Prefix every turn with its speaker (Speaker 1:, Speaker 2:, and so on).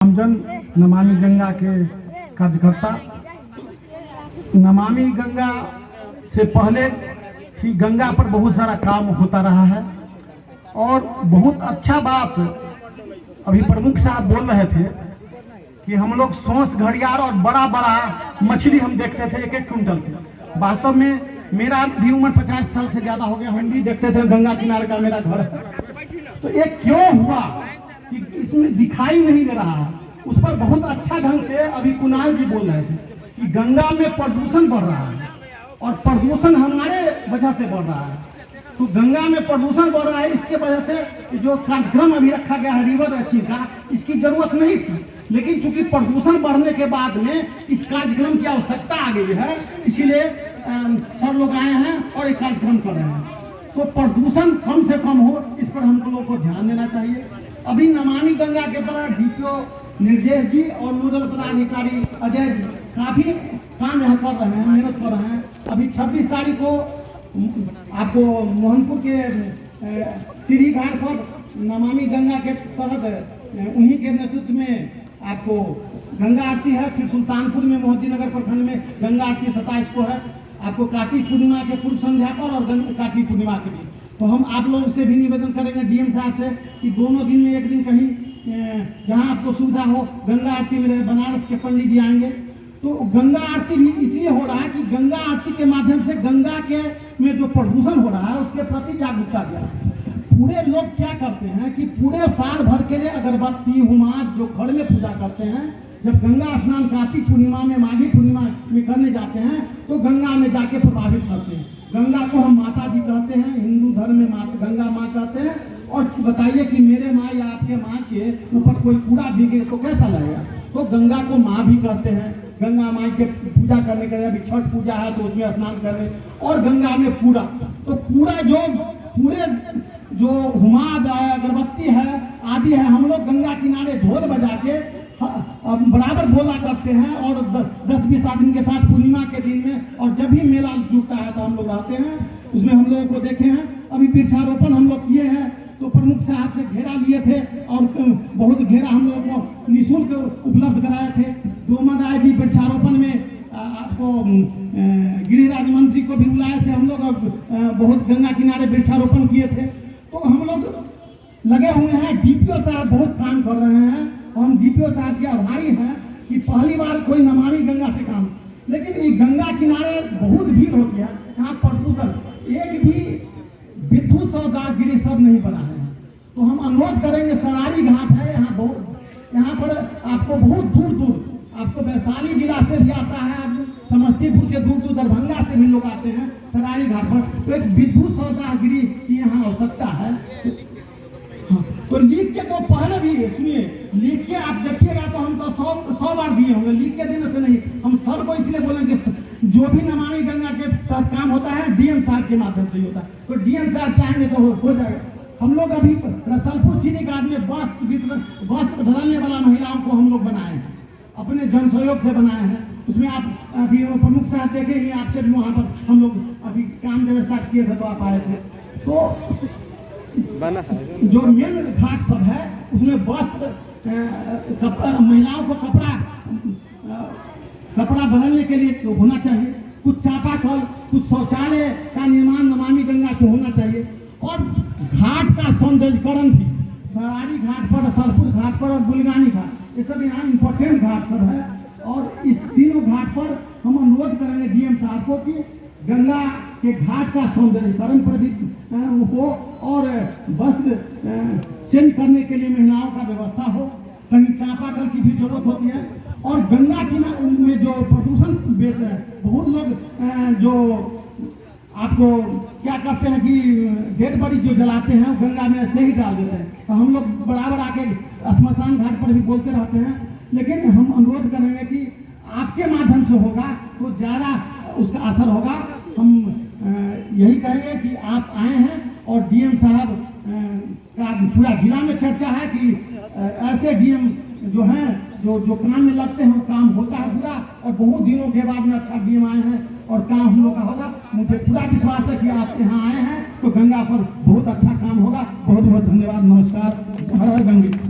Speaker 1: हमजन नमामि गंगा के कार्यकर्ता। नमामि गंगा से पहले ही गंगा पर बहुत सारा काम होता रहा है और बहुत अच्छा बात अभी प्रमुख साहब बोल रहे थे कि हम लोग सोच घड़ियाल और बड़ा बड़ा मछली हम देखते थे 1-1 क्विंटल के। वास्तव में मेरा भी उम्र 50 साल से ज्यादा हो गया, हम भी देखते थे, गंगा किनारे का मेरा घर है। तो ये क्यों हुआ कि इसमें दिखाई नहीं दे रहा है। उस पर बहुत अच्छा ढंग से अभी कुणाल जी बोल रहे थे कि गंगा में प्रदूषण बढ़ रहा है और प्रदूषण हमारे वजह से बढ़ रहा है। तो गंगा में प्रदूषण बढ़ रहा है, इसके वजह से जो कार्यक्रम अभी रखा गया है रिवर रैंचिंग का, इसकी जरूरत नहीं थी, लेकिन चूंकि प्रदूषण बढ़ने के बाद में इस कार्यक्रम की आवश्यकता आ गई है, इसीलिए सब लोग आए हैं और एक कार्यक्रम कर रहे हैं। तो प्रदूषण कम से कम हो, इस पर हम लोगों को ध्यान देना चाहिए। अभी नमामि गंगा के तरह डीपीओ निर्देश जी और नोडल पदाधिकारी अजय जी काफी काम यहाँ कर रहे हैं, मेहनत कर रहे हैं। अभी 26 तारीख को आपको मोहनपुर के सीढ़ी घाट पर नमामि गंगा के तहत उन्हीं के नेतृत्व में आपको गंगा आरती है। फिर सुल्तानपुर में मोहद्दीनगर प्रखंड में गंगा आरती 27 को है, आपको कार्तिक पूर्णिमा के पूर्व संध्या पर और कार्तिक पूर्णिमा के दिन। तो हम आप लोगों से भी निवेदन करेंगे डीएम साहब से कि दोनों दिन में एक दिन कहीं जहां आपको सुविधा हो गंगा आरती में रहे। बनारस के पंडित जी आएंगे तो गंगा आरती भी इसलिए हो रहा है कि गंगा आरती के माध्यम से गंगा के में जो प्रदूषण हो रहा है उसके प्रति जागरूकता दिया। पूरे लोग क्या करते हैं कि पूरे साल भर के लिए अगरबत्ती हुमाद जो घर में पूजा करते हैं, जब गंगा स्नान कार्तिक पूर्णिमा में माघी पूर्णिमा में करने जाते हैं तो गंगा में जाके प्रभावित करते हैं। गंगा को हम माता जी कहते हैं, हिंदू धर्म में माता गंगा माँ कहते हैं। और बताइए कि मेरे माँ या आपके माँ के ऊपर कोई कूड़ा भीगे तो कैसा लगेगा। तो गंगा को माँ भी कहते हैं। गंगा माँ के पूजा करने के लिए अभी छठ पूजा है तो उसमें स्नान करें और गंगा में कूड़ा, तो कूड़ा जो पूरे जो हुमाद है अगरबत्ती है आदि है, हम लोग गंगा किनारे ढोल बजा के बराबर बोला करते हैं। और 10-20 आदमी के साथ पूर्णिमा के दिन में और जब भी मेला जुटता है तो हम लोग आते हैं, उसमें हम लोगों को देखे हैं। अभी वृक्षारोपण हम लोग किए हैं तो प्रमुख साहब से घेरा लिए थे और बहुत घेरा हम लोगों को निःशुल्क उपलब्ध कराए थे। डोमन राय जी वृक्षारोपण में आपको गिरिराज मंत्री को भी बुलाए थे। हम लोग बहुत गंगा किनारे वृक्षारोपण किए थे। तो हम लोग लगे हुए हैं। डीपीओ साहब बहुत काम कर रहे हैं, हम डीपीओ साहब के आभारी हैं कि पहली बार कोई नमामि गंगा से काम। लेकिन ये गंगा किनारे बहुत भीड़ हो गया, यहाँ प्रदूषण एक भी विद्युत सौदागिरी सब नहीं बना है। तो हम अनुरोध करेंगे, सरारी घाट है यहाँ बहुत, यहाँ पर आपको बहुत दूर दूर आपको वैशाली जिला से भी आता है, समस्तीपुर के दूर दूर दरभंगा से भी लोग आते हैं सरारी घाट पर। तो एक विद्युत सौदागिरी की यहाँ आवश्यकता है। तो लीक के तो पहले भी सुनिए, लीक के आप देखिएगा तो हम तो 100 बार दिए होंगे, लीक के दिन से नहीं। हम सर को इसलिए बोलेंगे जो भी नमामि गंगा के काम होता है डीएम साहब के माध्यम से होता है, तो डीएम साहब चाहेंगे तो हो जाएगा। हम लोग अभी रसलपुर सीढ़ी घाट में वस्त्र धराने वाला महिलाओं को हम लोग बनाए हैं, अपने जन सहयोग से बनाए हैं। उसमें आप अभी प्रमुख साहब देखेंगे, आपसे भी वहाँ पर हम लोग अभी काम व्यवस्था किए थे तो आप आए थे। तो बना है जो मेन घाट सब है उसमें वस्त्र महिलाओं को कपड़ा बदलने के लिए होना चाहिए। कुछ चापाकल, कुछ शौचालय का निर्माण नमामि गंगा से होना चाहिए। और घाट का सौंदर्यीकरण भी सरारी घाट पर, सरपुर घाट पर और बुलगानी घाट, ये सब यहाँ इम्पोर्टेंट घाट सब है। और इस तीनों घाट पर हम अनुरोध करेंगे डीएम साहब को कि गंगा के घाट का सौंदर्यीकरण पर भी हो और वस्त्र चेंज करने के लिए महिलाओं का व्यवस्था हो। कहीं चापाकल की भी जरूरत होती है। और गंगा किनारे में जो प्रदूषण बेच रहे हैं बहुत लोग, जो आपको क्या करते हैं कि डेड बॉडी जो जलाते हैं गंगा में ऐसे ही डाल देते हैं। तो हम लोग बराबर आके श्मशान घाट पर भी बोलते रहते हैं, लेकिन हम अनुरोध करेंगे कि आपके माध्यम से होगा तो ज़्यादा उसका असर होगा। हम यही कहेंगे कि आप आए हैं और डीएम साहब का पूरा जिला में चर्चा है कि ऐसे डीएम जो हैं जो काम में लगते हैं वो काम होता है पूरा। और बहुत दिनों के बाद में अच्छा डीएम आए हैं और काम हम लोग का होगा। मुझे पूरा विश्वास है कि आप यहाँ आए हैं तो गंगा पर बहुत अच्छा काम होगा। बहुत बहुत धन्यवाद। नमस्कार। हर हर गंगे।